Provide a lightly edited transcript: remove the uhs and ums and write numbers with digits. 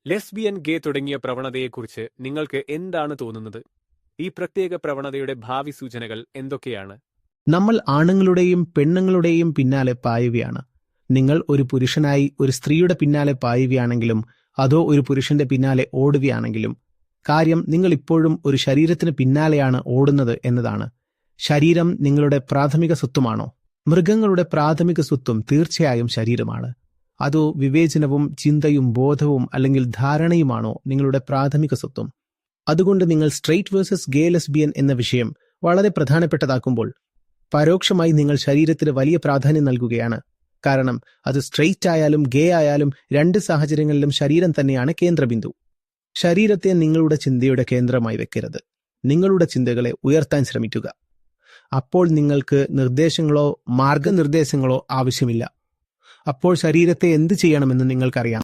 Lesbian, ഗേ തുടങ്ങിയ പ്രവണതയെക്കുറിച്ച് നിങ്ങൾക്ക് എന്താണ് തോന്നുന്നത്? ഈ പ്രത്യേക പ്രവണതയുടെ ഭാവി സൂചനകൾ എന്തൊക്കെയാണ്? നമ്മൾ ആണുങ്ങളുടെയും പെണ്ണുങ്ങളുടെയും പിന്നാലെ പായുകയാണ്. നിങ്ങൾ ഒരു പുരുഷനായി ഒരു സ്ത്രീയുടെ പിന്നാലെ പായുകയാണെങ്കിലും അതോ ഒരു പുരുഷന്റെ പിന്നാലെ ഓടുകയാണെങ്കിലും കാര്യം നിങ്ങൾ ഇപ്പോഴും ഒരു ശരീരത്തിന് പിന്നാലെയാണ് ഓടുന്നത് എന്നതാണ്. ശരീരം നിങ്ങളുടെ പ്രാഥമിക സ്വത്തുമാണോ? മൃഗങ്ങളുടെ പ്രാഥമിക സ്വത്തും തീർച്ചയായും ശരീരമാണ്. അതോ വിവേചനവും ചിന്തയും ബോധവും അല്ലെങ്കിൽ ധാരണയുമാണോ നിങ്ങളുടെ പ്രാഥമിക സ്വത്തും? അതുകൊണ്ട് നിങ്ങൾ സ്ട്രെയിറ്റ് വേഴ്സസ് ഗേ ലെസ്ബിയൻ എന്ന വിഷയം വളരെ പ്രധാനപ്പെട്ടതാക്കുമ്പോൾ പരോക്ഷമായി നിങ്ങൾ ശരീരത്തിന് വലിയ പ്രാധാന്യം നൽകുകയാണ്. കാരണം അത് സ്ട്രെയിറ്റ് ആയാലും ഗേ ആയാലും രണ്ട് സാഹചര്യങ്ങളിലും ശരീരം തന്നെയാണ് കേന്ദ്രബിന്ദു. ശരീരത്തെ നിങ്ങളുടെ ചിന്തയുടെ കേന്ദ്രമായി വെക്കരുത്. നിങ്ങളുടെ ചിന്തകളെ ഉയർത്താൻ ശ്രമിക്കുക. അപ്പോൾ നിങ്ങൾക്ക് നിർദ്ദേശങ്ങളോ മാർഗനിർദ്ദേശങ്ങളോ ആവശ്യമില്ല. അപ്പോൾ ശരീരത്തെ എന്ത് ചെയ്യണമെന്ന് നിങ്ങൾക്കറിയാം.